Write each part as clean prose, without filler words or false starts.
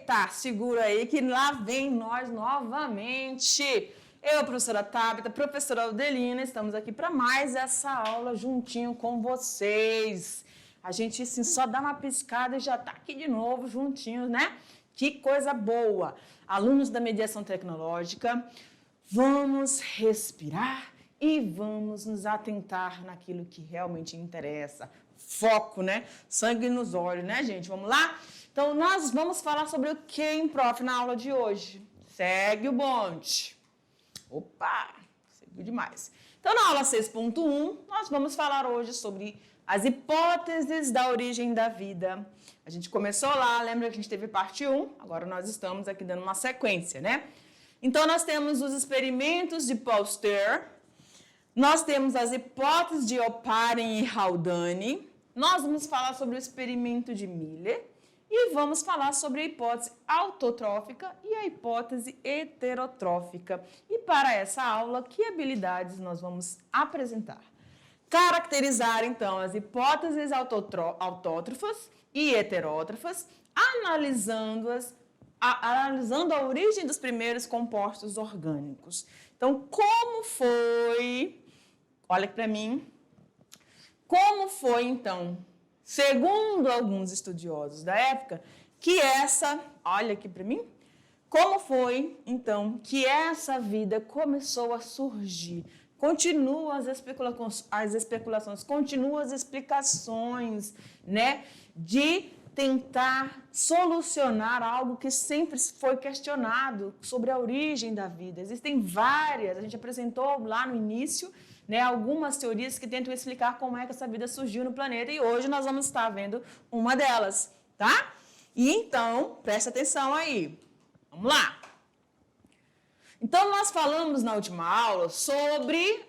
Eita, segura aí que lá vem nós novamente. Eu, professora Tabita, professora Aldelina, estamos aqui para mais essa aula juntinho com vocês. A gente, assim, só dá uma piscada e já está aqui de novo juntinhos, né? Que coisa boa! Alunos da mediação tecnológica, vamos respirar e vamos nos atentar naquilo que realmente interessa. Foco, né? Sangue nos olhos, né, gente? Vamos lá? Então, nós vamos falar sobre o que, hein, prof, na aula de hoje? Segue o bonde. Opa, seguiu demais. Então, na aula 6.1, nós vamos falar hoje sobre as hipóteses da origem da vida. A gente começou lá, lembra que a gente teve parte 1, agora nós estamos aqui dando uma sequência, né? Então, nós temos os experimentos de Pasteur, nós temos as hipóteses de Oparin e Haldane, nós vamos falar sobre o experimento de Miller e vamos falar sobre a hipótese autotrófica e a hipótese heterotrófica. E para essa aula, que habilidades nós vamos apresentar? Caracterizar, então, as hipóteses autótrofas e heterótrofas, analisando a origem dos primeiros compostos orgânicos. Então, como foi... Olha aqui para mim. Como foi, então, segundo alguns estudiosos da época, que essa... Olha aqui para mim. Como foi, então, que essa vida começou a surgir? Continuam as especulações, continuam as explicações, né, de tentar solucionar algo que sempre foi questionado sobre a origem da vida. Existem várias, a gente apresentou lá no início, né, algumas teorias que tentam explicar como é que essa vida surgiu no planeta e hoje nós vamos estar vendo uma delas, tá? E então, presta atenção aí. Vamos lá. Então, nós falamos na última aula sobre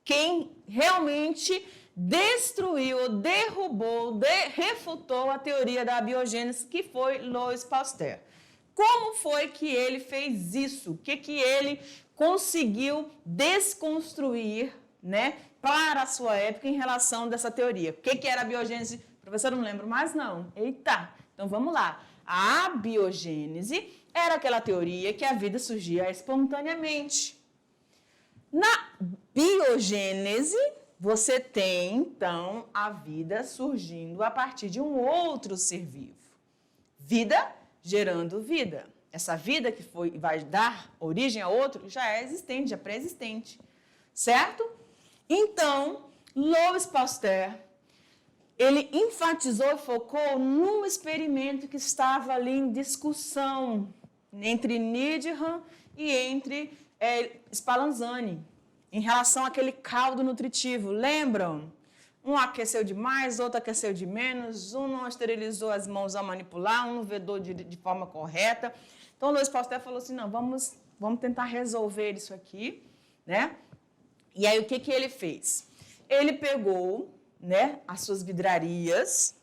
quem realmente destruiu, derrubou, refutou a teoria da abiogênese, que foi Louis Pasteur. Como foi que ele fez isso? O que ele conseguiu desconstruir, né, para a sua época em relação dessa teoria? O que era a abiogênese? Professor, não lembro mais não. Eita, então vamos lá. A abiogênese era aquela teoria que a vida surgia espontaneamente. Na biogênese, você tem, então, a vida surgindo a partir de um outro ser vivo. Vida gerando vida. Essa vida que vai dar origem a outro já é existente, já é pré-existente. Certo? Então, Louis Pasteur, ele enfatizou e focou num experimento que estava ali em discussão entre Needham e entre Spallanzani, em relação àquele caldo nutritivo. Lembram? Um aqueceu demais, outro aqueceu de menos, um não esterilizou as mãos ao manipular, um não vedou de forma correta. Então, Louis Pasteur falou assim, não, vamos tentar resolver isso aqui, né? E aí, o que ele fez? Ele pegou, né, as suas vidrarias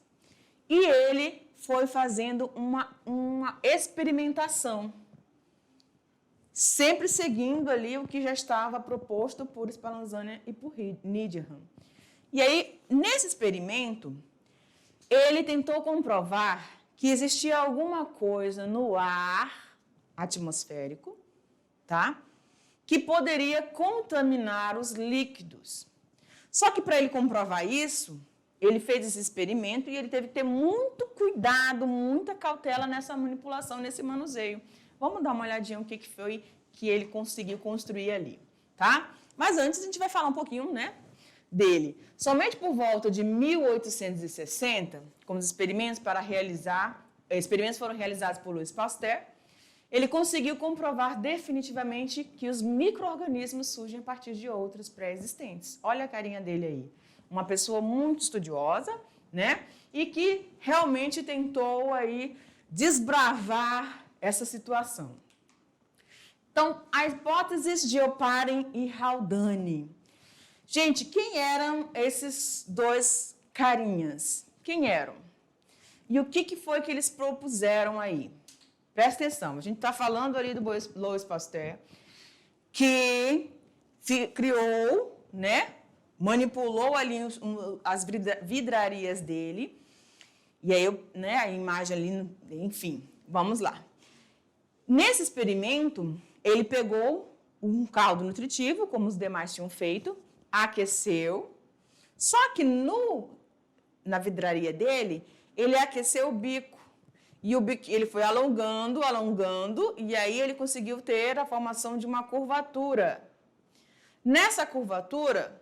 e ele foi fazendo uma experimentação, sempre seguindo ali o que já estava proposto por Spallanzani e por Needham. E aí, nesse experimento, ele tentou comprovar que existia alguma coisa no ar atmosférico, tá, que poderia contaminar os líquidos. Só que para ele comprovar isso, ele fez esse experimento e ele teve que ter muito cuidado, muita cautela nessa manipulação, nesse manuseio. Vamos dar uma olhadinha no que foi que ele conseguiu construir ali, tá? Mas antes a gente vai falar um pouquinho, né, dele. Somente por volta de 1860, como os experimentos foram realizados por Louis Pasteur, ele conseguiu comprovar definitivamente que os micro-organismos surgem a partir de outros pré-existentes. Olha a carinha dele aí. Uma pessoa muito estudiosa, né? E que realmente tentou aí desbravar essa situação. Então, a hipótese de Oparin e Haldane. Gente, quem eram esses dois carinhas? Quem eram? E o que foi que eles propuseram aí? Presta atenção, a gente está falando ali do Louis Pasteur, que criou, né, manipulou ali as vidrarias dele, e aí, né, a imagem ali, enfim, vamos lá. Nesse experimento, ele pegou um caldo nutritivo, como os demais tinham feito, aqueceu, só que na vidraria dele, ele aqueceu o bico. E o bico, ele foi alongando, alongando, e aí ele conseguiu ter a formação de uma curvatura. Nessa curvatura,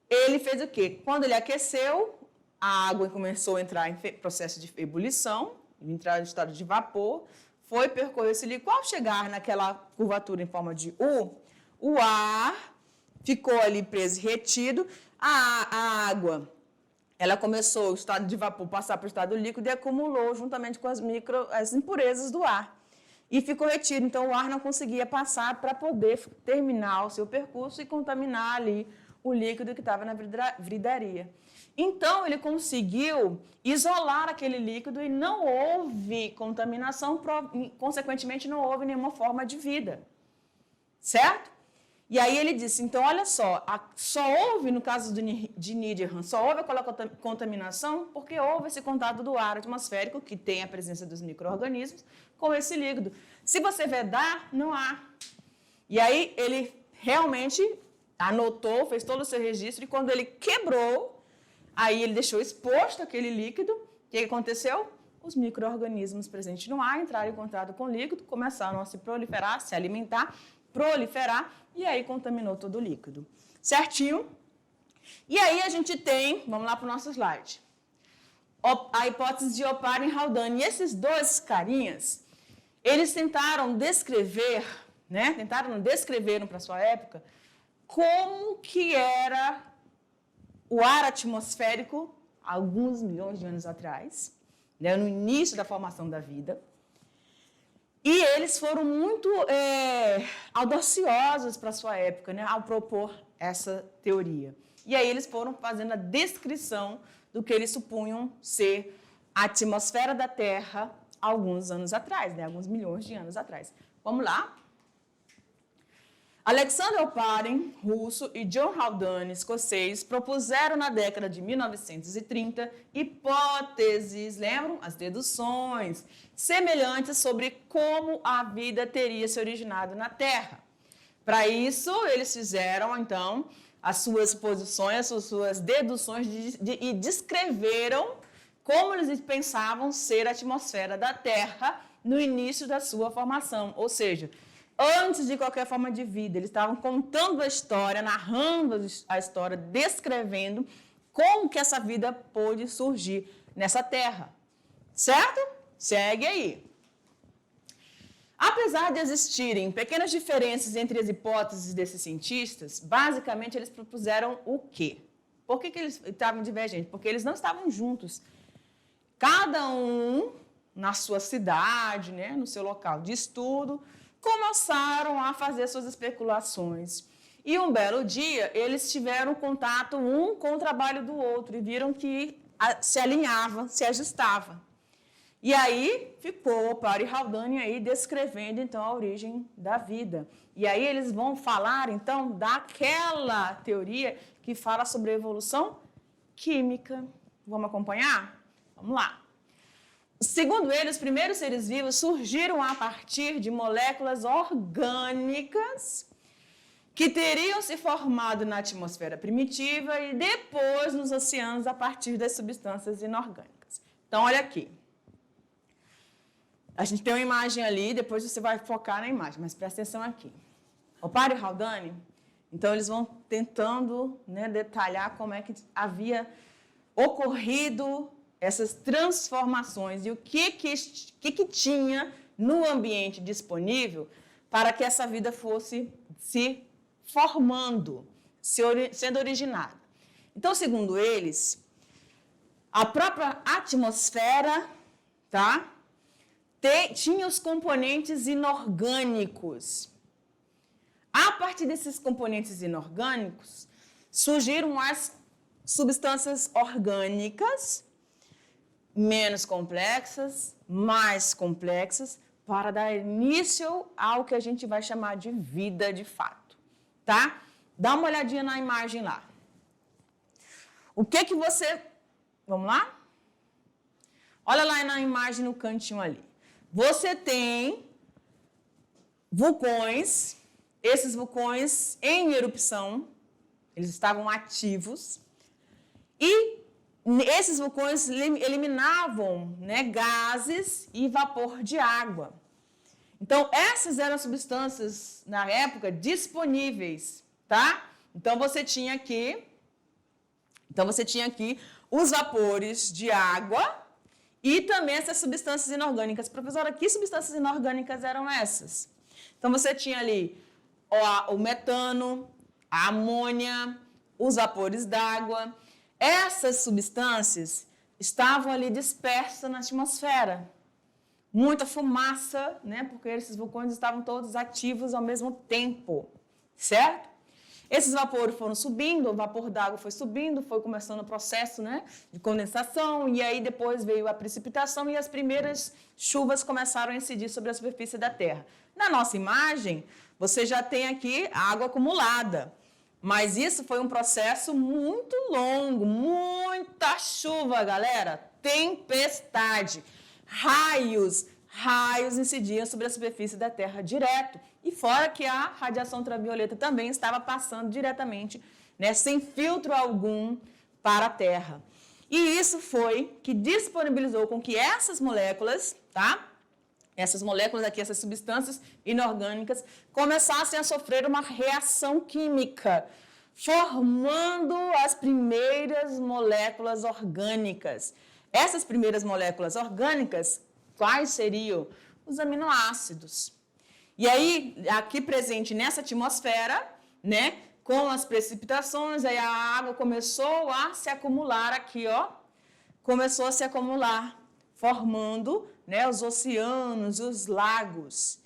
ele fez o quê? Quando ele aqueceu, a água começou a entrar em processo de ebulição, entrar em estado de vapor, foi percorrer esse líquido. Ao chegar naquela curvatura em forma de U, o ar ficou ali preso e retido, a água, ela começou, o estado de vapor, passar para o estado líquido e acumulou juntamente com as impurezas do ar. E ficou retido, então o ar não conseguia passar para poder terminar o seu percurso e contaminar ali o líquido que estava na vidraria. Então, ele conseguiu isolar aquele líquido e não houve contaminação, consequentemente, não houve nenhuma forma de vida. Certo? E aí ele disse, então, olha só, só houve, no caso de Niederhan, só houve aquela contaminação porque houve esse contato do ar atmosférico, que tem a presença dos micro-organismos, com esse líquido. Se você vedar, não há. E aí ele realmente anotou, fez todo o seu registro, e quando ele quebrou, aí ele deixou exposto aquele líquido. O que aconteceu? Os micro-organismos presentes no ar entraram em contato com o líquido, começaram a se proliferar, se alimentar, proliferar, e aí contaminou todo o líquido. Certinho? E aí a gente tem, vamos lá para o nosso slide, a hipótese de Oparin e Haldane. E esses dois carinhas, eles tentaram descrever, né, para a sua época, como que era o ar atmosférico há alguns milhões de anos atrás, né, no início da formação da vida. E eles foram muito audaciosos para a sua época, né, ao propor essa teoria. E aí eles foram fazendo a descrição do que eles supunham ser a atmosfera da Terra há alguns anos atrás, né, alguns milhões de anos atrás. Vamos lá? Alexander Oparin, russo, e John Haldane, escocês, propuseram na década de 1930 hipóteses, lembram? As deduções, semelhantes sobre como a vida teria se originado na Terra. Para isso, eles fizeram, então, as suas posições, as suas deduções e descreveram como eles pensavam ser a atmosfera da Terra no início da sua formação, ou seja, antes de qualquer forma de vida, eles estavam contando a história, narrando a história, descrevendo como que essa vida pôde surgir nessa terra. Certo? Segue aí. Apesar de existirem pequenas diferenças entre as hipóteses desses cientistas, basicamente eles propuseram o quê? Por que eles estavam divergentes? Porque eles não estavam juntos. Cada um na sua cidade, né, no seu local de estudo, começaram a fazer suas especulações. E um belo dia, eles tiveram contato um com o trabalho do outro e viram que se alinhava, se ajustava. E aí ficou Oparin e Haldane aí descrevendo então a origem da vida. E aí eles vão falar então daquela teoria que fala sobre a evolução química. Vamos acompanhar? Vamos lá. Segundo ele, os primeiros seres vivos surgiram a partir de moléculas orgânicas que teriam se formado na atmosfera primitiva e depois nos oceanos a partir das substâncias inorgânicas. Então, olha aqui. A gente tem uma imagem ali, depois você vai focar na imagem, mas presta atenção aqui. Oparin e Haldane, então eles vão tentando, né, detalhar como é que havia ocorrido essas transformações e o que tinha no ambiente disponível para que essa vida fosse se formando, sendo originada. Então, segundo eles, a própria atmosfera, tá, tinha os componentes inorgânicos. A partir desses componentes inorgânicos, surgiram as substâncias orgânicas, menos complexas, mais complexas, para dar início ao que a gente vai chamar de vida de fato, tá? Dá uma olhadinha na imagem lá. O que você... Vamos lá? Olha lá na imagem no cantinho ali. Você tem vulcões, esses vulcões em erupção, eles estavam ativos, e esses vulcões eliminavam, né, gases e vapor de água. Então, essas eram as substâncias, na época, disponíveis, tá? Então, você tinha aqui os vapores de água e também essas substâncias inorgânicas. Professora, que substâncias inorgânicas eram essas? Então, você tinha ali o metano, a amônia, os vapores d'água. Essas substâncias estavam ali dispersas na atmosfera. Muita fumaça, né? Porque esses vulcões estavam todos ativos ao mesmo tempo, certo? Esses vapores foram subindo, o vapor d'água foi subindo, foi começando o processo, né, de condensação, e aí depois veio a precipitação e as primeiras chuvas começaram a incidir sobre a superfície da Terra. Na nossa imagem, você já tem aqui água acumulada, mas isso foi um processo muito longo, muita chuva, galera, tempestade, raios incidiam sobre a superfície da Terra direto. E fora que a radiação ultravioleta também estava passando diretamente, né, sem filtro algum para a Terra. E isso foi que disponibilizou com que essas moléculas, tá? Essas moléculas aqui, essas substâncias inorgânicas, começassem a sofrer uma reação química, formando as primeiras moléculas orgânicas. Essas primeiras moléculas orgânicas, quais seriam? Os aminoácidos. E aí, aqui presente nessa atmosfera, né, com as precipitações, aí a água começou a se acumular aqui, ó, começou a se acumular, formando, né, os oceanos, os lagos.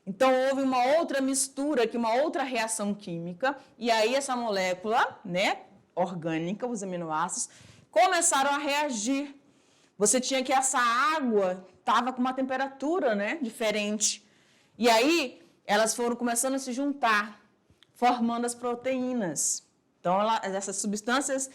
Então, houve uma outra mistura aqui, uma outra reação química, e aí essa molécula, né, orgânica, os aminoácidos, começaram a reagir. Você tinha que essa água estava com uma temperatura, né, diferente. E aí, elas foram começando a se juntar, formando as proteínas. Então, essas substâncias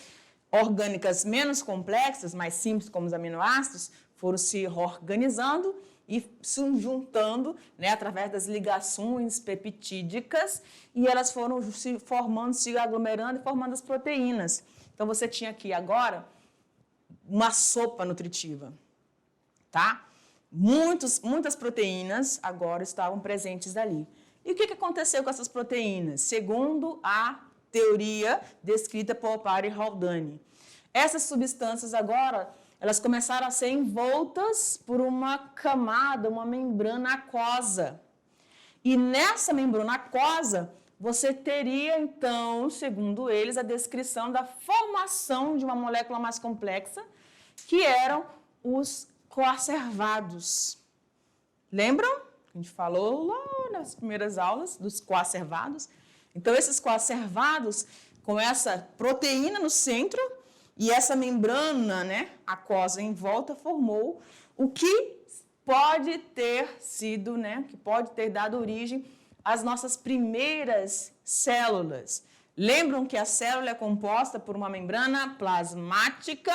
orgânicas menos complexas, mais simples, como os aminoácidos, foram se organizando e se juntando, né, através das ligações peptídicas, e elas foram se formando, se aglomerando e formando as proteínas. Então, você tinha aqui agora uma sopa nutritiva, tá? Muitas proteínas agora estavam presentes ali. E o que aconteceu com essas proteínas? Segundo a teoria descrita por Opary e Haldane, essas substâncias agora, elas começaram a ser envoltas por uma camada, uma membrana aquosa. E nessa membrana aquosa, você teria, então, segundo eles, a descrição da formação de uma molécula mais complexa, que eram os coacervados. Lembram? A gente falou lá nas primeiras aulas dos coacervados. Então, esses coacervados, com essa proteína no centro e essa membrana, né, aquosa em volta, formou o que pode ter sido, né, que pode ter dado origem às nossas primeiras células. Lembram que a célula é composta por uma membrana plasmática?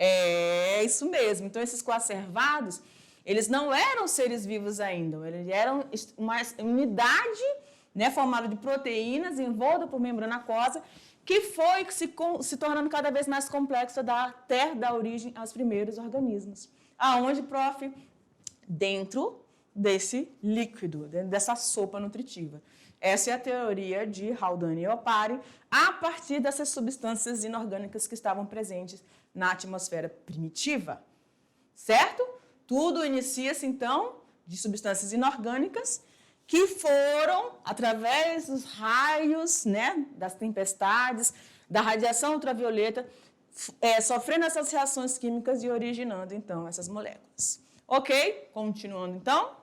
É isso mesmo. Então, esses coacervados, eles não eram seres vivos ainda, eles eram uma unidade, né, formada de proteínas, envolta por membrana aquosa, que foi se tornando cada vez mais complexa até dar origem aos primeiros organismos. Aonde, prof? Dentro desse líquido, dentro dessa sopa nutritiva. Essa é a teoria de Haldane e Opary, a partir dessas substâncias inorgânicas que estavam presentes na atmosfera primitiva, certo? Tudo inicia-se, então, de substâncias inorgânicas que foram, através dos raios, né, das tempestades, da radiação ultravioleta, sofrendo essas reações químicas e originando, então, essas moléculas. Ok? Continuando, então.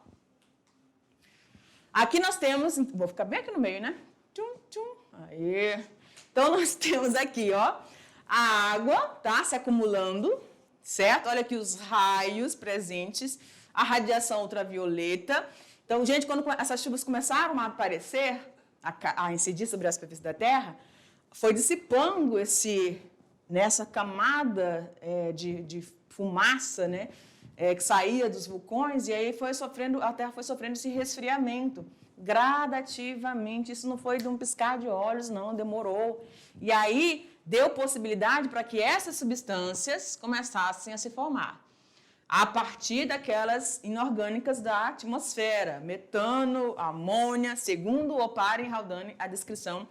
Aqui nós temos, vou ficar bem aqui no meio, né? Tchum, tchum. Aí. Então, nós temos aqui, ó, a água, tá, se acumulando, certo? Olha aqui os raios presentes, a radiação ultravioleta. Então, gente, quando essas chuvas começaram a aparecer, a incidir sobre a superfície da Terra, foi dissipando nessa camada de fumaça, né, que saía dos vulcões, e aí a Terra foi sofrendo esse resfriamento, gradativamente. Isso não foi de um piscar de olhos, não, demorou. E aí deu possibilidade para que essas substâncias começassem a se formar a partir daquelas inorgânicas da atmosfera, metano, amônia, segundo o Oparin e Haldane, a descrição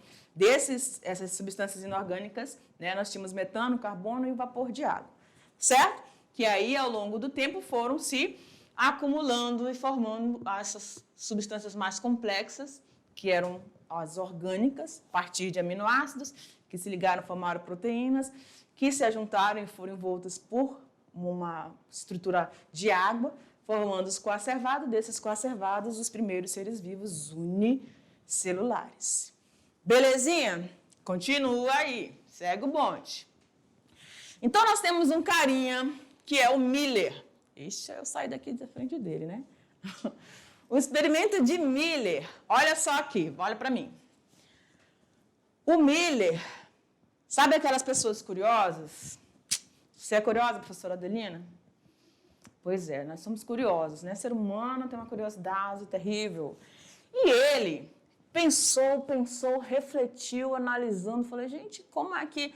essas substâncias inorgânicas, né, nós tínhamos metano, carbono e vapor de água, certo? Que aí, ao longo do tempo, foram se acumulando e formando essas substâncias mais complexas, que eram as orgânicas, a partir de aminoácidos, que se ligaram, formaram proteínas, que se ajuntaram e foram envoltas por uma estrutura de água, formando os coacervados. Desses coacervados, os primeiros seres vivos unicelulares. Belezinha? Continua aí, segue o bonde. Então, nós temos um carinha que é o Miller. Ixi, eu saí daqui da frente dele, né? O experimento de Miller. Olha só aqui, olha para mim. O Miller, sabe aquelas pessoas curiosas? Você é curiosa, professora Adelina? Pois é, nós somos curiosos, né? Ser humano tem uma curiosidade terrível. E ele pensou, refletiu, analisando, falei, gente, como é que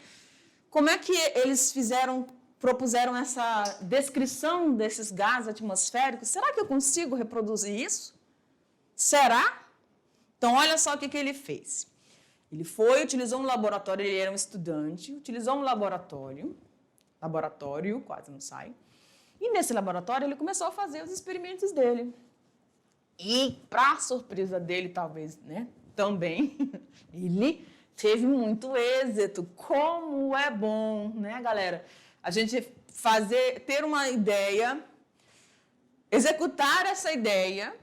eles propuseram essa descrição desses gases atmosféricos? Será que eu consigo reproduzir isso? Será? Então, olha só o que ele fez. Ele utilizou um laboratório, ele era um estudante, utilizou um laboratório, quase não sai, e nesse laboratório ele começou a fazer os experimentos dele. E, para surpresa dele, talvez, né, também, ele teve muito êxito. Como é bom, né, galera? A gente ter uma ideia, executar essa ideia,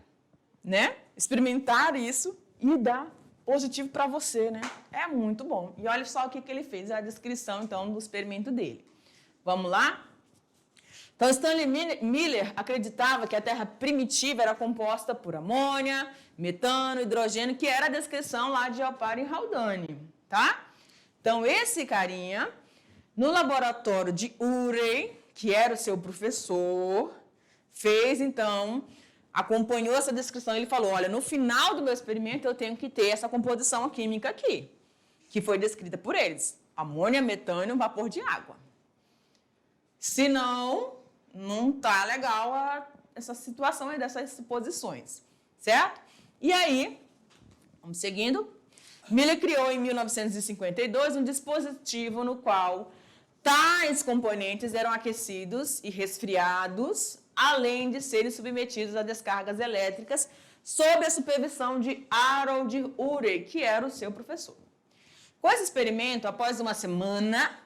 né, experimentar isso e dar positivo para você, né? É muito bom. E olha só o que ele fez, a descrição, então, do experimento dele. Vamos lá? Então, Stanley Miller acreditava que a Terra primitiva era composta por amônia, metano, hidrogênio, que era a descrição lá de Oparin e Haldane, tá? Então, esse carinha, no laboratório de Urey, que era o seu professor, fez, então, acompanhou essa descrição, ele falou, olha, no final do meu experimento eu tenho que ter essa composição química aqui, que foi descrita por eles, amônia, metano, vapor de água. Senão, não tá legal essa situação aí dessas suposições, certo? E aí, vamos seguindo, Miller criou em 1952 um dispositivo no qual tais componentes eram aquecidos e resfriados, além de serem submetidos a descargas elétricas sob a supervisão de Harold Urey, que era o seu professor. Com esse experimento, após uma semana,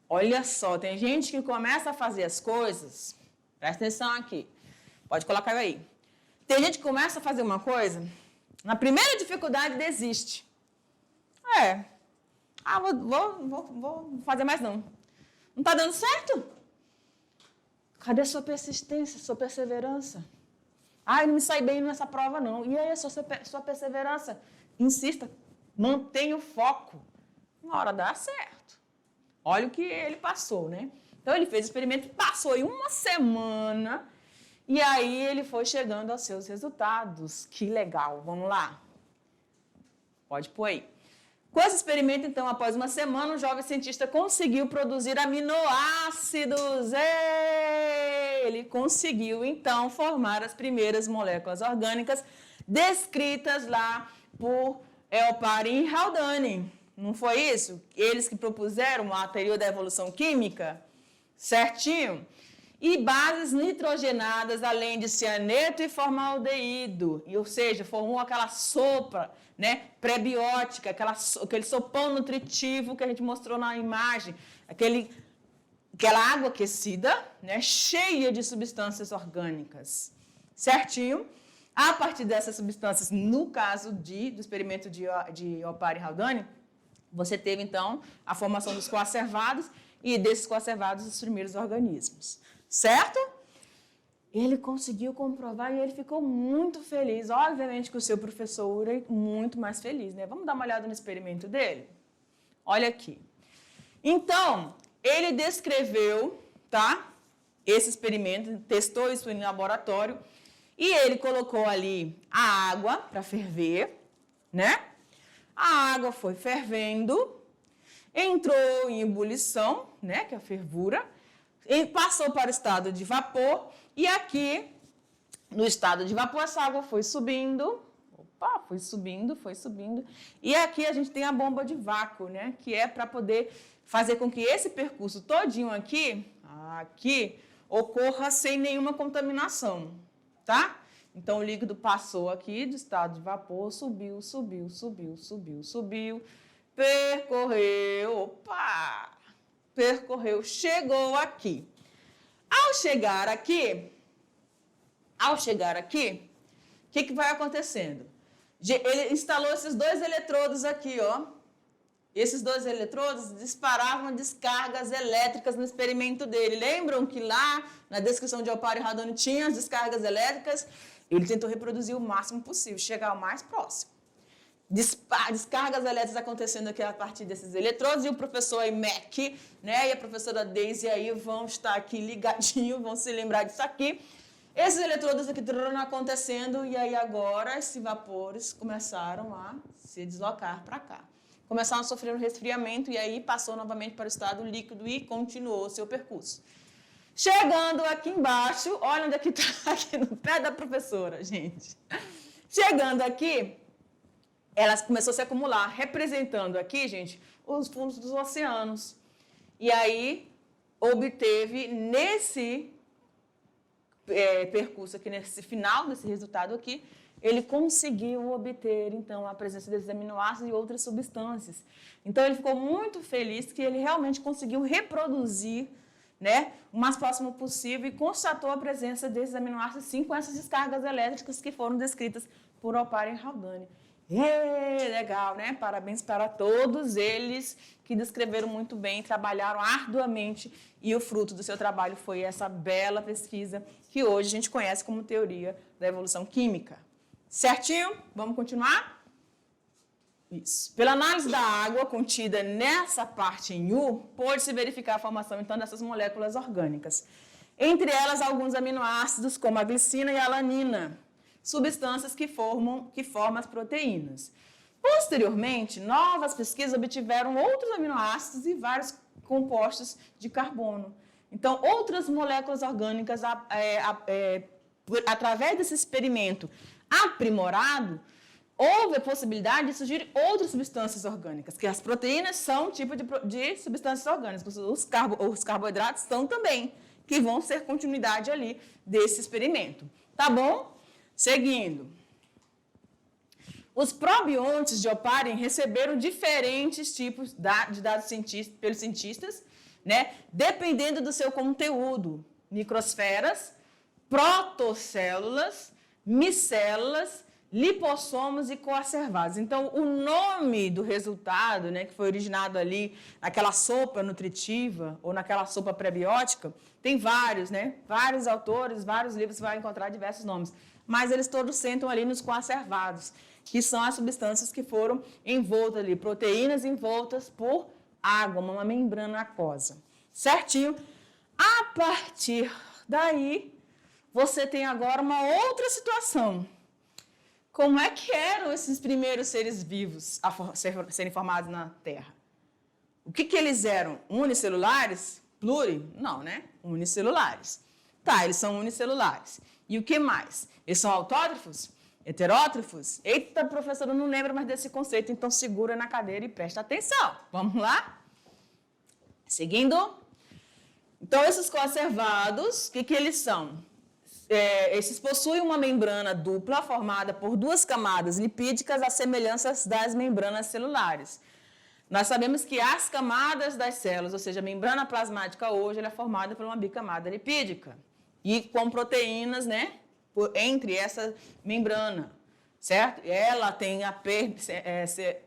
olha só, tem gente que começa a fazer as coisas, presta atenção aqui, pode colocar aí. Tem gente que começa a fazer uma coisa, na primeira dificuldade desiste. Vou fazer mais não. Não está dando certo? Cadê a sua persistência, sua perseverança? Não me sai bem nessa prova não. E aí a sua perseverança? Insista, mantenha o foco. Uma hora dá certo. Olha o que ele passou, né? Então, ele fez o experimento, passou em uma semana, e aí ele foi chegando aos seus resultados. Que legal, vamos lá? Pode pôr aí. Com esse experimento, então, após uma semana, o jovem cientista conseguiu produzir aminoácidos. Ele conseguiu, então, formar as primeiras moléculas orgânicas descritas lá por Oparin e Haldane. Não foi isso? Eles que propuseram a teoria da evolução química, certinho? E bases nitrogenadas, além de cianeto e formaldeído. Ou seja, formou aquela sopa, né, pré-biótica, aquele sopão nutritivo que a gente mostrou na imagem. Aquela água aquecida, né, cheia de substâncias orgânicas. Certinho? A partir dessas substâncias, no caso do experimento de Oparin e Haldane, você teve, então, a formação dos coacervados e desses coacervados os primeiros organismos. Certo? Ele conseguiu comprovar e ele ficou muito feliz. Obviamente que o seu professor Urey muito mais feliz, né? Vamos dar uma olhada no experimento dele? Olha aqui. Então, ele descreveu, tá? Esse experimento, testou isso em laboratório E ele colocou ali a água para ferver, né? A água foi fervendo, entrou em ebulição, né, que é a fervura, passou para o estado de vapor, e aqui, no estado de vapor, essa água foi subindo, foi subindo, e aqui a gente tem a bomba de vácuo, né, que é para poder fazer com que esse percurso todinho aqui ocorra sem nenhuma contaminação, tá? Então, o líquido passou aqui do estado de vapor, subiu, percorreu, chegou aqui. Ao chegar aqui, o que vai acontecendo? Ele instalou esses dois eletrodos aqui, ó. Esses dois eletrodos disparavam descargas elétricas no experimento dele. Lembram que lá na descrição de Alparo e Radoni tinha as descargas elétricas? Ele tentou reproduzir o máximo possível, chegar ao mais próximo. Descargas elétricas acontecendo aqui a partir desses eletrodos, e o professor aí, Mac, né, e a professora Daisy aí vão estar aqui ligadinhos, vão se lembrar disso aqui. Esses eletrodos aqui acontecendo, e aí agora esses vapores começaram a se deslocar para cá. Começaram a sofrer um resfriamento, e aí passou novamente para o estado líquido e continuou o seu percurso. Chegando aqui embaixo, olha onde é que está, aqui no pé da professora, gente. Chegando aqui, ela começou a se acumular, representando aqui, gente, os fundos dos oceanos. E aí, obteve nesse percurso aqui, nesse final desse resultado aqui, ele conseguiu obter, então, a presença desses aminoácidos e outras substâncias. Então, ele ficou muito feliz que ele realmente conseguiu reproduzir, né, o mais próximo possível, e constatou a presença desses aminoácidos, sim, com essas descargas elétricas que foram descritas por Alparo e Haldane. Legal, né? Parabéns para todos eles que descreveram muito bem, trabalharam arduamente, e o fruto do seu trabalho foi essa bela pesquisa que hoje a gente conhece como teoria da evolução química. Certinho? Vamos continuar? Isso. Pela análise da água contida nessa parte em U, pôde-se verificar a formação, então, dessas moléculas orgânicas. Entre elas, alguns aminoácidos, como a glicina e a alanina, substâncias que formam as proteínas. Posteriormente, novas pesquisas obtiveram outros aminoácidos e vários compostos de carbono. Então, outras moléculas orgânicas, através desse experimento aprimorado, houve a possibilidade de surgir outras substâncias orgânicas, que as proteínas são um tipo de substâncias orgânicas, os carboidratos são também, que vão ser continuidade ali desse experimento. Tá bom? Seguindo. Os probiontes de Oparin receberam diferentes tipos de dados pelos cientistas, né, dependendo do seu conteúdo. Microsferas, protocélulas, micélulas, lipossomos e coacervados. Então, o nome do resultado, né, que foi originado ali naquela sopa nutritiva ou naquela sopa prebiótica, tem vários, né? Vários autores, vários livros, você vai encontrar diversos nomes. Mas eles todos sentam ali nos coacervados, que são as substâncias que foram envoltas ali, proteínas envoltas por água, uma membrana aquosa. Certinho? A partir daí, você tem agora uma outra situação. Como é que eram esses primeiros seres vivos a serem formados na Terra? O que eles eram? Unicelulares? Não, né? Unicelulares. Tá, eles são unicelulares. E o que mais? Eles são autótrofos? Heterótrofos? Eita, professora, eu não lembro mais desse conceito, então segura na cadeira e presta atenção. Vamos lá? Seguindo. Então, esses coacervados, o que eles são? Esses possuem uma membrana dupla formada por duas camadas lipídicas à semelhança das membranas celulares. Nós sabemos que as camadas das células, ou seja, a membrana plasmática hoje, ela é formada por uma bicamada lipídica e com proteínas, né, entre essa membrana, certo? Ela tem a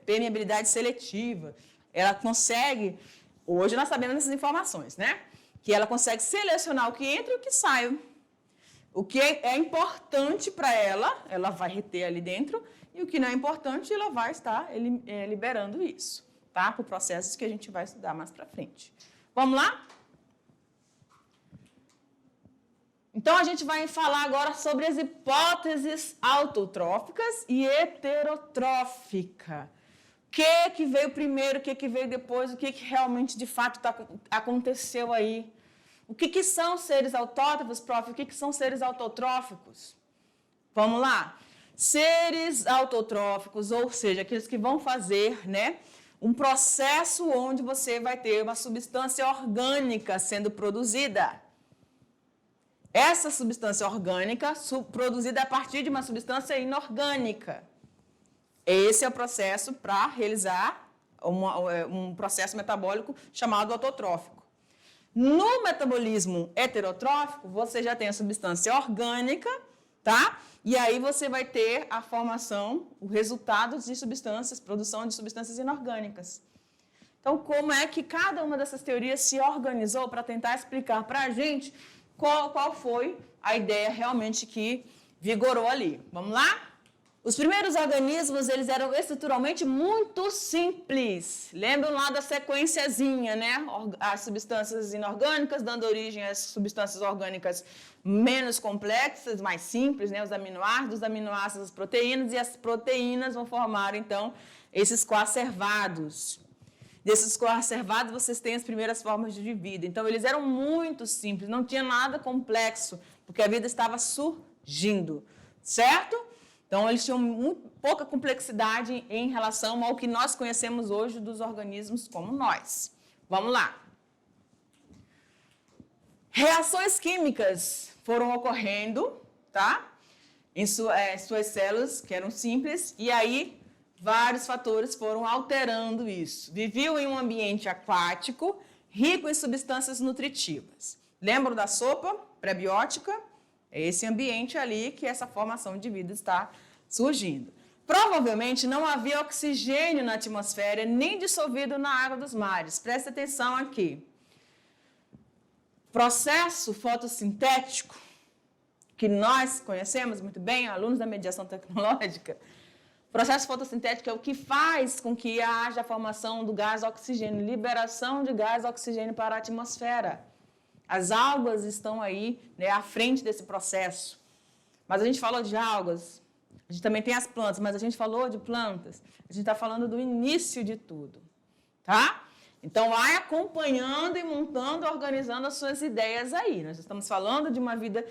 permeabilidade seletiva, ela consegue, hoje nós sabemos essas informações, né, que ela consegue selecionar o que entra e o que sai. O que é importante para ela vai reter ali dentro, e o que não é importante, ela vai estar liberando isso, tá? Por processos que a gente vai estudar mais para frente. Vamos lá? Então, a gente vai falar agora sobre as hipóteses autotróficas e heterotrófica. O que veio primeiro, o que veio depois, o que realmente, de fato, aconteceu aí. O que são seres autótrofos, prof? O que são seres autotróficos? Vamos lá. Seres autotróficos, ou seja, aqueles que vão fazer, né, um processo onde você vai ter uma substância orgânica sendo produzida. Essa substância orgânica produzida a partir de uma substância inorgânica. Esse é o processo para realizar um processo metabólico chamado autotrófico. No metabolismo heterotrófico, você já tem a substância orgânica, tá? E aí você vai ter a formação, o resultado de substâncias, produção de substâncias inorgânicas. Então, como é que cada uma dessas teorias se organizou para tentar explicar para a gente qual foi a ideia realmente que vigorou ali? Vamos lá? Os primeiros organismos, eles eram estruturalmente muito simples. Lembram lá da sequenciazinha, né? As substâncias inorgânicas dando origem às substâncias orgânicas menos complexas, mais simples, né? Os aminoácidos, as proteínas, e as proteínas vão formar, então, esses coacervados. Desses coacervados, vocês têm as primeiras formas de vida. Então, eles eram muito simples, não tinha nada complexo, porque a vida estava surgindo, certo? Então, eles tinham muito pouca complexidade em relação ao que nós conhecemos hoje dos organismos como nós. Vamos lá. Reações químicas foram ocorrendo, tá? Em suas células, que eram simples, e aí vários fatores foram alterando isso. Viviam em um ambiente aquático, rico em substâncias nutritivas. Lembram da sopa pré-biótica? É esse ambiente ali que essa formação de vida está surgindo. Provavelmente não havia oxigênio na atmosfera, nem dissolvido na água dos mares. Presta atenção aqui. Processo fotossintético, que nós conhecemos muito bem, alunos da mediação tecnológica, processo fotossintético é o que faz com que haja a formação do gás oxigênio, liberação de gás oxigênio para a atmosfera. As algas estão aí, né, à frente desse processo. Mas a gente falou de algas, a gente também tem as plantas, mas a gente falou de plantas, a gente está falando do início de tudo, tá? Então, vai acompanhando e montando, organizando as suas ideias aí. Nós estamos falando de uma vida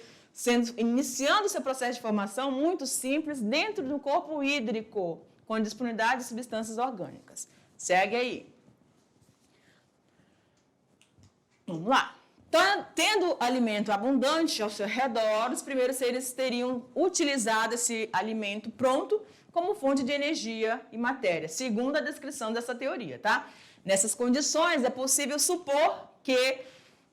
iniciando seu processo de formação muito simples dentro do corpo hídrico, com disponibilidade de substâncias orgânicas. Segue aí. Vamos lá. Então, tendo alimento abundante ao seu redor, os primeiros seres teriam utilizado esse alimento pronto como fonte de energia e matéria, segundo a descrição dessa teoria, tá? Nessas condições, é possível supor que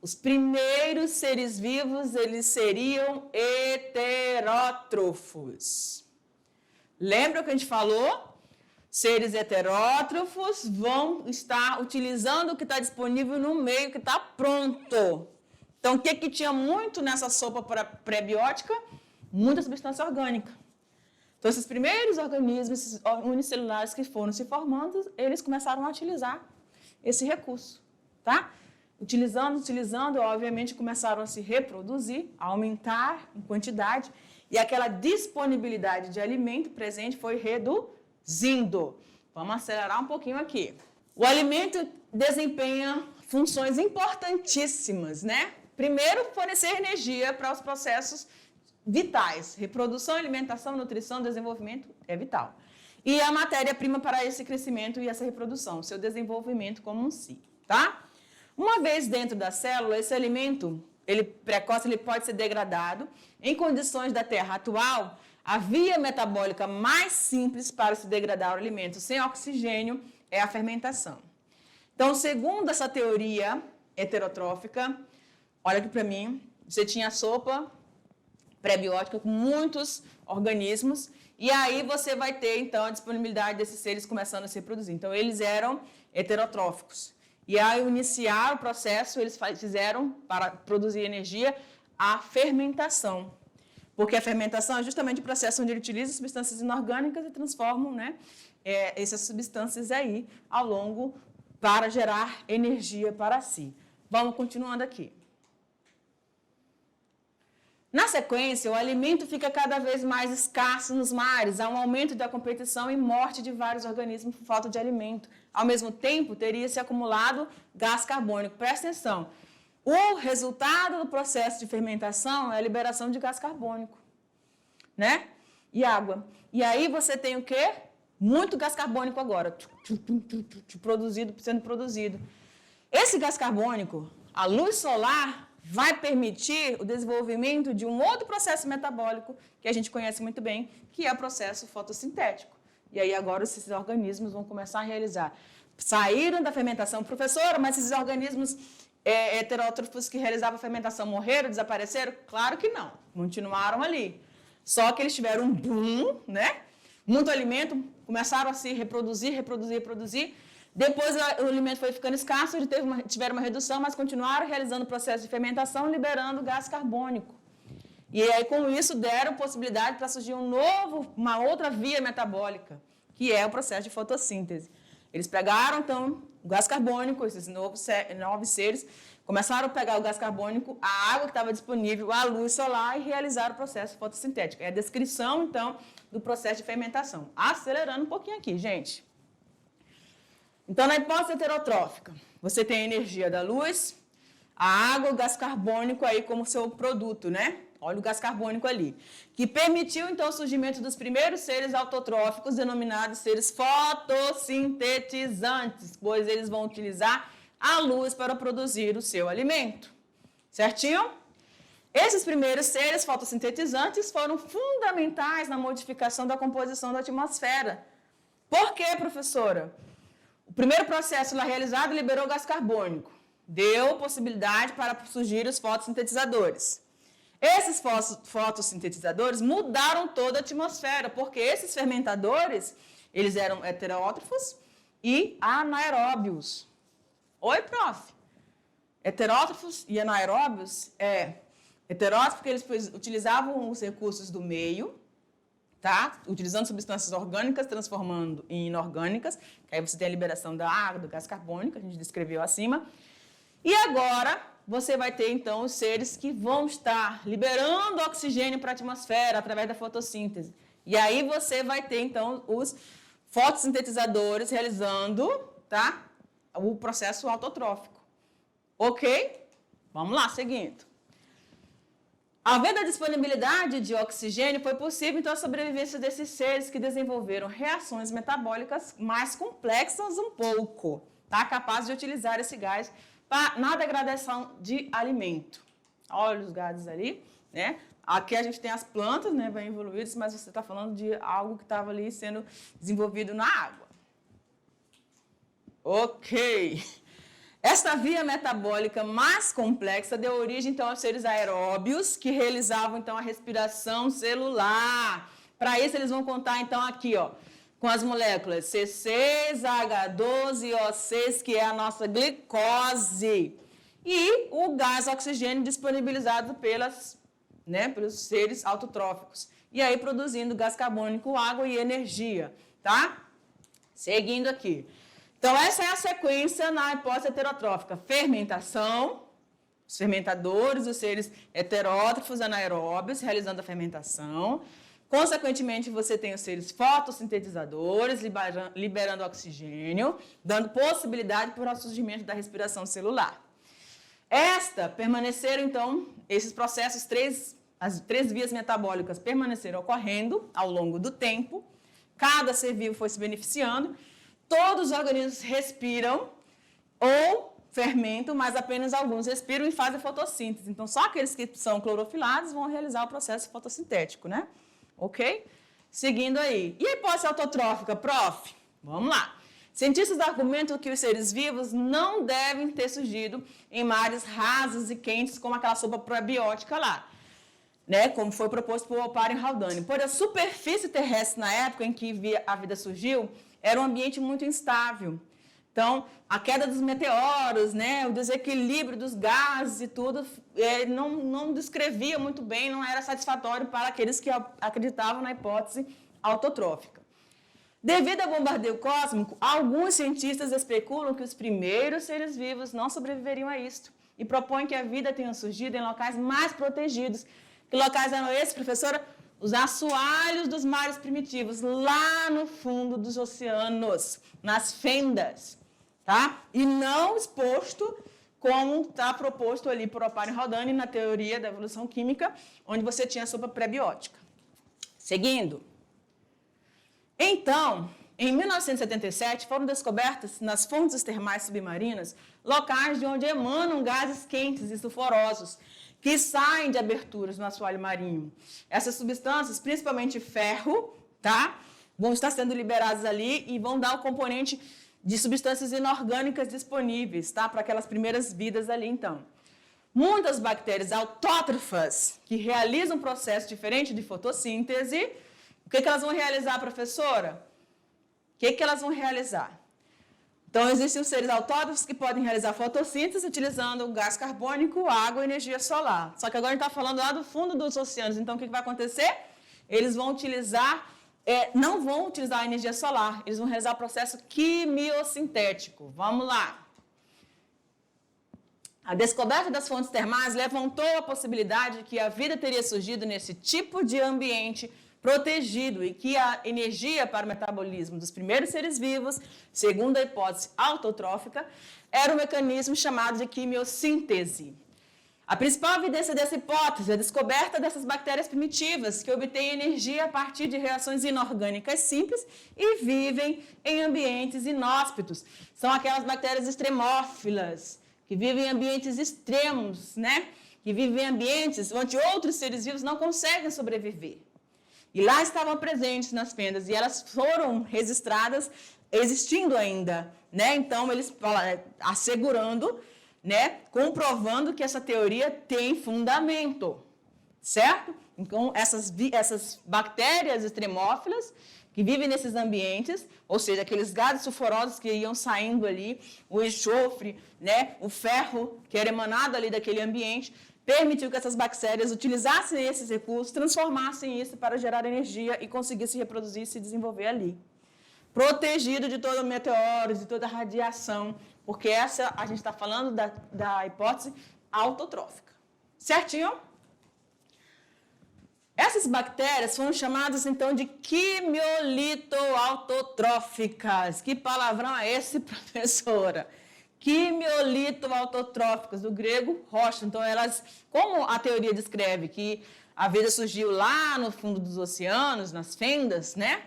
os primeiros seres vivos, eles seriam heterótrofos. Lembra o que a gente falou? Seres heterótrofos vão estar utilizando o que está disponível no meio, que está pronto. Então, o que tinha muito nessa sopa pré-biótica? Muita substância orgânica. Então, esses primeiros organismos unicelulares que foram se formando, eles começaram a utilizar esse recurso, tá? Utilizando, obviamente, começaram a se reproduzir, a aumentar em quantidade, e aquela disponibilidade de alimento presente foi reduzindo. Vamos acelerar um pouquinho aqui. O alimento desempenha funções importantíssimas, né? Primeiro, fornecer energia para os processos vitais. Reprodução, alimentação, nutrição, desenvolvimento é vital. E a matéria-prima para esse crescimento e essa reprodução, seu desenvolvimento como um si, tá? Uma vez dentro da célula, esse alimento, precoce, ele pode ser degradado. Em condições da Terra atual, a via metabólica mais simples para se degradar o alimento sem oxigênio é a fermentação. Então, segundo essa teoria heterotrófica, olha aqui para mim, você tinha a sopa pré-biótica com muitos organismos, e aí você vai ter, então, a disponibilidade desses seres começando a se reproduzir. Então, eles eram heterotróficos. E ao iniciar o processo, eles fizeram, para produzir energia, a fermentação. Porque a fermentação é justamente o processo onde ele utiliza substâncias inorgânicas e transformam, né, essas substâncias aí ao longo para gerar energia para si. Vamos continuando aqui. Na sequência, o alimento fica cada vez mais escasso nos mares, há um aumento da competição e morte de vários organismos por falta de alimento. Ao mesmo tempo, teria se acumulado gás carbônico. Presta atenção, o resultado do processo de fermentação é a liberação de gás carbônico, né? E água. E aí você tem o quê? Muito gás carbônico agora, sendo produzido. Esse gás carbônico, a luz solar, vai permitir o desenvolvimento de um outro processo metabólico que a gente conhece muito bem, que é o processo fotossintético. E aí agora esses organismos vão começar a realizar. Saíram da fermentação. Professora, mas esses organismos heterótrofos que realizavam a fermentação morreram, desapareceram? Claro que não, continuaram ali. Só que eles tiveram um boom, né? Muito alimento, começaram a se reproduzir. Depois o alimento foi ficando escasso, eles tiveram uma redução, mas continuaram realizando o processo de fermentação, liberando gás carbônico. E aí, com isso, deram possibilidade para surgir uma outra via metabólica, que é o processo de fotossíntese. Eles pegaram, então, o gás carbônico, esses novos seres, começaram a pegar o gás carbônico, a água que estava disponível, a luz solar e realizaram o processo fotossintético. É a descrição, então, do processo de fermentação. Acelerando um pouquinho aqui, gente. Então, na hipótese heterotrófica, você tem a energia da luz, a água, o gás carbônico aí como seu produto, né? Olha o gás carbônico ali. Que permitiu, então, o surgimento dos primeiros seres autotróficos, denominados seres fotossintetizantes, pois eles vão utilizar a luz para produzir o seu alimento. Certinho? Esses primeiros seres fotossintetizantes foram fundamentais na modificação da composição da atmosfera. Por quê, professora? O primeiro processo lá realizado liberou gás carbônico, deu possibilidade para surgir os fotossintetizadores. Esses fotossintetizadores mudaram toda a atmosfera, porque esses fermentadores, eles eram heterótrofos e anaeróbios. Oi, prof. Heterótrofos e anaeróbios heterótrofos porque eles utilizavam os recursos do meio, tá? Utilizando substâncias orgânicas, transformando em inorgânicas, que aí você tem a liberação da água, do gás carbônico, a gente descreveu acima. E agora, você vai ter, então, os seres que vão estar liberando oxigênio para a atmosfera através da fotossíntese. E aí você vai ter, então, os fotossintetizadores realizando, tá? O processo autotrófico. Ok? Vamos lá, seguindo. Havendo a disponibilidade de oxigênio, foi possível, então, a sobrevivência desses seres que desenvolveram reações metabólicas mais complexas um pouco, tá? Capazes de utilizar esse gás na degradação de alimento. Olha os gases ali, né? Aqui a gente tem as plantas, né, bem evoluídas, mas você está falando de algo que estava ali sendo desenvolvido na água. Ok. Esta via metabólica mais complexa deu origem, então, aos seres aeróbios, que realizavam, então, a respiração celular. Para isso, eles vão contar, então, aqui, ó, com as moléculas C6H12O6, que é a nossa glicose, e o gás oxigênio disponibilizado pelos seres autotróficos. E aí, produzindo gás carbônico, água e energia, tá? Seguindo aqui. Então, essa é a sequência na hipótese heterotrófica. Fermentação, os fermentadores, os seres heterótrofos anaeróbios, realizando a fermentação. Consequentemente, você tem os seres fotossintetizadores, liberando oxigênio, dando possibilidade para o surgimento da respiração celular. Permaneceram, então, esses processos, as três vias metabólicas permaneceram ocorrendo ao longo do tempo. Cada ser vivo foi se beneficiando. Todos os organismos respiram ou fermentam, mas apenas alguns respiram e fazem fotossíntese. Então, só aqueles que são clorofilados vão realizar o processo fotossintético, né? Ok? Seguindo aí. E a hipótese autotrófica, prof? Vamos lá. Cientistas argumentam que os seres vivos não devem ter surgido em mares rasos e quentes, como aquela sopa probiótica lá, né? Como foi proposto por Opara e Haldane. Pois a superfície terrestre, na época em que a vida surgiu, era um ambiente muito instável. Então, a queda dos meteoros, né, o desequilíbrio dos gases e tudo, não descrevia muito bem, não era satisfatório para aqueles que acreditavam na hipótese autotrófica. Devido ao bombardeio cósmico, alguns cientistas especulam que os primeiros seres vivos não sobreviveriam a isto e propõem que a vida tenha surgido em locais mais protegidos. Que locais eram esses, professora? Os assoalhos dos mares primitivos, lá no fundo dos oceanos, nas fendas, tá? E não exposto como está proposto ali por Opário Rodani na teoria da evolução química, onde você tinha a sopa pré-biótica. Seguindo. Então, em 1977, foram descobertas nas fontes termais submarinas locais de onde emanam gases quentes e sulfurosos que saem de aberturas no assoalho marinho. Essas substâncias, principalmente ferro, tá? Vão estar sendo liberadas ali e vão dar o componente de substâncias inorgânicas disponíveis, tá? Para aquelas primeiras vidas ali, então. Muitas bactérias autótrofas que realizam um processo diferente de fotossíntese, o que elas vão realizar, professora? O que elas vão realizar? Então, existem os seres autótrofos que podem realizar fotossíntese utilizando gás carbônico, água e energia solar. Só que agora a gente está falando lá do fundo dos oceanos. Então, o que vai acontecer? Eles vão utilizar, não vão utilizar a energia solar, eles vão realizar o processo quimiosintético. Vamos lá. A descoberta das fontes termais levantou a possibilidade de que a vida teria surgido nesse tipo de ambiente protegido e que a energia para o metabolismo dos primeiros seres vivos, segundo a hipótese autotrófica, era um mecanismo chamado de quimiossíntese. A principal evidência dessa hipótese é a descoberta dessas bactérias primitivas que obtêm energia a partir de reações inorgânicas simples e vivem em ambientes inóspitos. São aquelas bactérias extremófilas, que vivem em ambientes extremos, né? Que vivem em ambientes onde outros seres vivos não conseguem sobreviver. E lá estavam presentes nas fendas e elas foram registradas existindo ainda, né? Então, eles assegurando, né, comprovando que essa teoria tem fundamento, certo? Então, essas bactérias extremófilas que vivem nesses ambientes, ou seja, aqueles gases sulfurosos que iam saindo ali, o enxofre, né, o ferro que era emanado ali daquele ambiente, permitiu que essas bactérias utilizassem esses recursos, transformassem isso para gerar energia e conseguir se reproduzir e se desenvolver ali. Protegido de todo meteoro, de toda radiação, porque essa a gente está falando da hipótese autotrófica. Certinho? Essas bactérias foram chamadas, então, de quimiolito-autotróficas. Que palavrão é esse, professora? Quimiolito-autotróficas, do grego rocha. Então, elas, como a teoria descreve que a vida surgiu lá no fundo dos oceanos, nas fendas, né?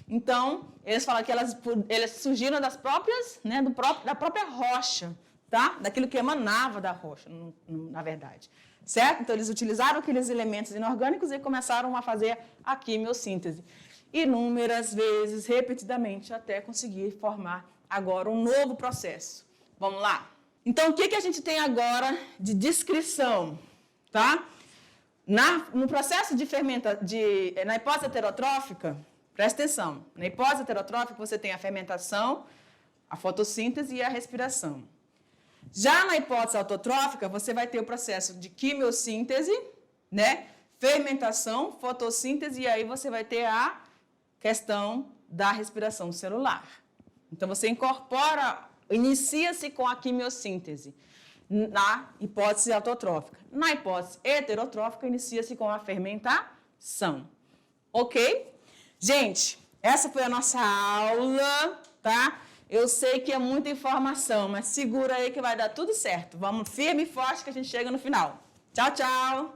Então, eles falam que elas surgiram das próprias, né, da própria rocha, tá? Daquilo que emanava da rocha, na verdade. Certo? Então, eles utilizaram aqueles elementos inorgânicos e começaram a fazer a quimiossíntese. Inúmeras vezes, repetidamente, até conseguir formar agora um novo processo. Vamos lá? Então, o que a gente tem agora de descrição? Tá? No processo de na hipótese heterotrófica, presta atenção, na hipótese heterotrófica você tem a fermentação, a fotossíntese e a respiração. Já na hipótese autotrófica, você vai ter o processo de quimiossíntese, né? Fermentação, fotossíntese, e aí você vai ter a questão da respiração celular. Então, você inicia-se com a quimiossíntese na hipótese autotrófica. Na hipótese heterotrófica, inicia-se com a fermentação. Ok? Gente, essa foi a nossa aula, tá? Eu sei que é muita informação, mas segura aí que vai dar tudo certo. Vamos firme e forte que a gente chega no final. Tchau, tchau!